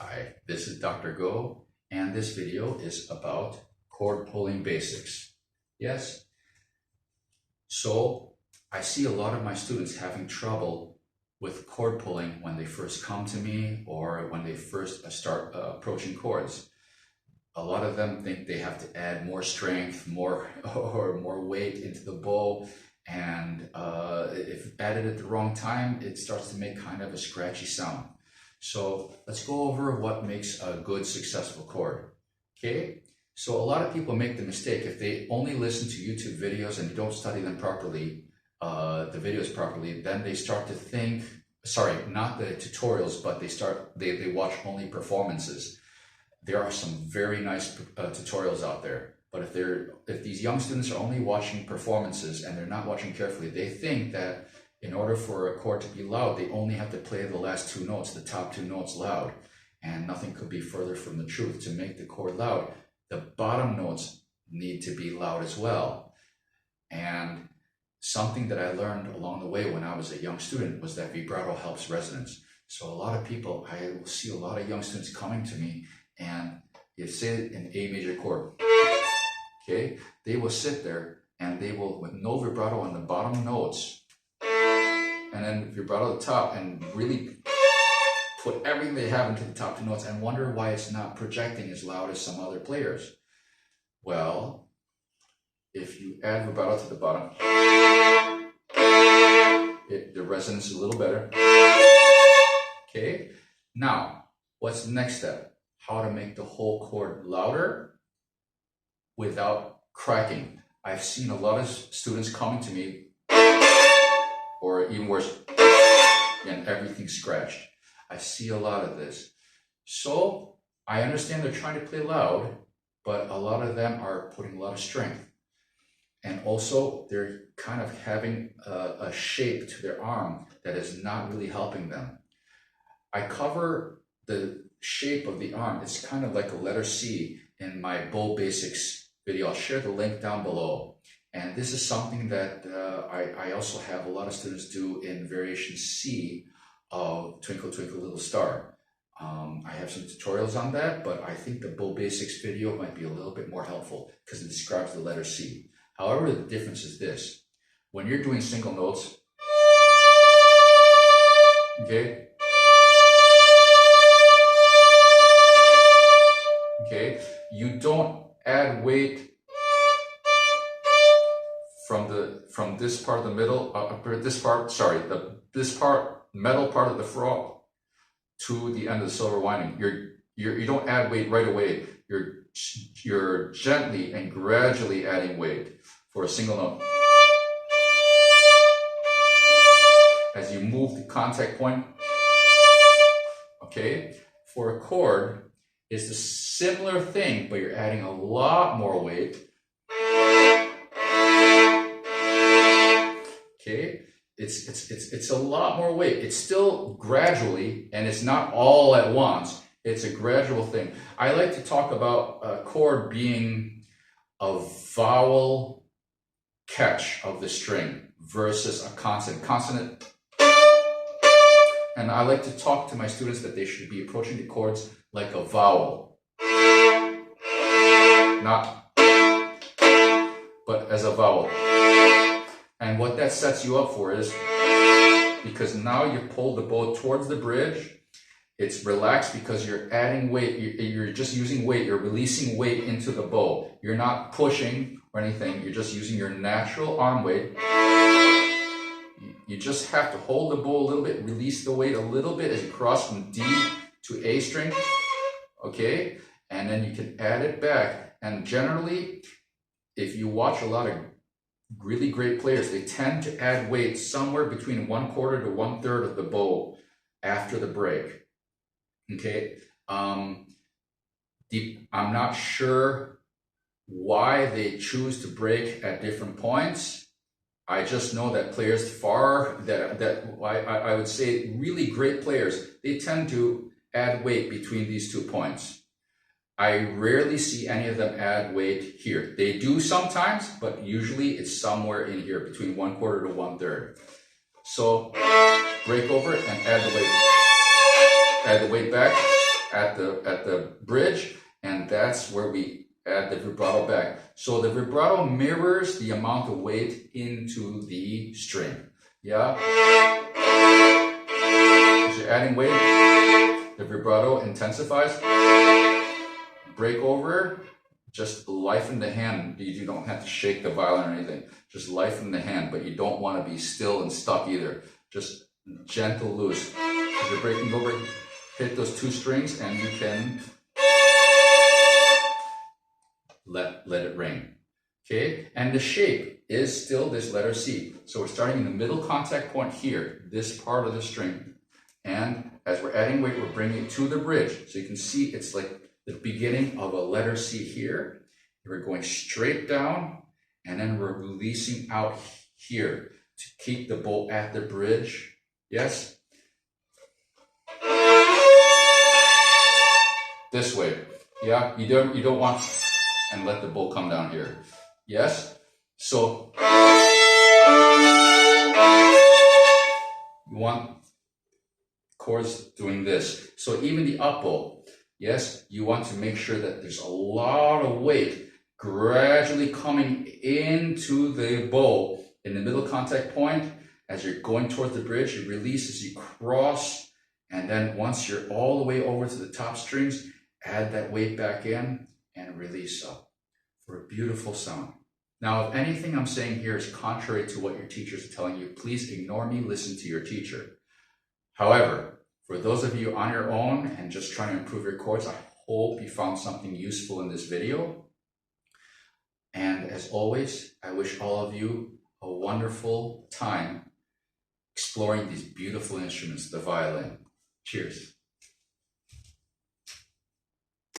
Hi, this is Dr. Go, and this video is about chord pulling basics. Yes, so I see a lot of my students having trouble with chord pulling when they first come to me or when they first start approaching chords. A lot of them think they have to add more strength, more weight into the bow, and if added at the wrong time, it starts to make kind of a scratchy sound. So let's go over what makes a good successful chord. Okay, so a lot of people make the mistake if they only listen to YouTube videos and you don't study them properly, the videos properly, then they start to think, sorry, not the tutorials, but they watch only performances. There are some very nice tutorials out there, but if these young students are only watching performances and they're not watching carefully, they think that in order for a chord to be loud, they only have to play the last two notes, the top two notes loud. And nothing could be further from the truth. To make the chord loud, the bottom notes need to be loud as well. And something that I learned along the way when I was a young student was that vibrato helps resonance. So a lot of people, I will see a lot of young students coming to me and you say an A major chord, okay? They will sit there and they will, with no vibrato on the bottom notes, and then vibrato at the top, and really put everything they have into the top two notes and wonder why it's not projecting as loud as some other players. Well, if you add vibrato to the bottom, the resonance is a little better. Okay, now what's the next step? How to make the whole chord louder without cracking. I've seen a lot of students coming to me, or even worse, and everything scratched. I see a lot of this. So I understand they're trying to play loud, but a lot of them are putting a lot of strength. And also they're kind of having a shape to their arm that is not really helping them. I cover the shape of the arm. It's kind of like a letter C in my bow basics video. I'll share the link down below. And this is something that I also have a lot of students do in variation C of Twinkle Twinkle Little Star. I have some tutorials on that, but I think the bow basics video might be a little bit more helpful because it describes the letter C. However, the difference is this. When you're doing single notes, okay, you don't add weight from this part of the middle, metal part of the frog to the end of the silver lining. You don't add weight right away. You're gently and gradually adding weight for a single note. As you move the contact point, okay? For a chord, it's a similar thing, but you're adding a lot more weight. Okay, it's a lot more weight. It's still gradually, and it's not all at once. It's a gradual thing. I like to talk about a chord being a vowel catch of the string versus a consonant. And I like to talk to my students that they should be approaching the chords like a vowel, not, but as a vowel. And what that sets you up for is, because now you pull the bow towards the bridge, it's relaxed because you're adding weight, you're just using weight, you're releasing weight into the bow. You're not pushing or anything, you're just using your natural arm weight. You just have to hold the bow a little bit, release the weight a little bit as you cross from D to A string, okay? And then you can add it back. And generally, if you watch a lot of really great players, they tend to add weight somewhere between 1/4 to 1/3 of the bow after the break. Okay, I'm not sure why they choose to break at different points. I just know that players I would say really great players, they tend to add weight between these 2 points. I rarely see any of them add weight here. They do sometimes, but usually it's somewhere in here between 1/4 to 1/3. So break over and add the weight. Add the weight back. at the bridge, and that's where we add the vibrato back. So the vibrato mirrors the amount of weight into the string. Yeah? As you're adding weight, the vibrato intensifies. Break over, just life in the hand. You don't have to shake the violin or anything. Just life in the hand, but you don't want to be still and stuck either. Just gentle loose. As you're breaking over, hit those two strings and you can let it ring. Okay, and the shape is still this letter C. So we're starting in the middle contact point here, this part of the string. And as we're adding weight, we're bringing it to the bridge. So you can see it's like the beginning of a letter C here. We're going straight down, and then we're releasing out here to keep the bow at the bridge. Yes? This way. Yeah, you don't want, and let the bow come down here. Yes? So you want chords doing this. So even the up bow, yes, you want to make sure that there's a lot of weight gradually coming into the bow in the middle contact point. As you're going towards the bridge, you release as you cross, and then once you're all the way over to the top strings, add that weight back in and release up for a beautiful sound. Now, if anything I'm saying here is contrary to what your teachers are telling you, please ignore me, listen to your teacher. However, for those of you on your own and just trying to improve your chords, I hope you found something useful in this video. And as always, I wish all of you a wonderful time exploring these beautiful instruments, the violin. Cheers.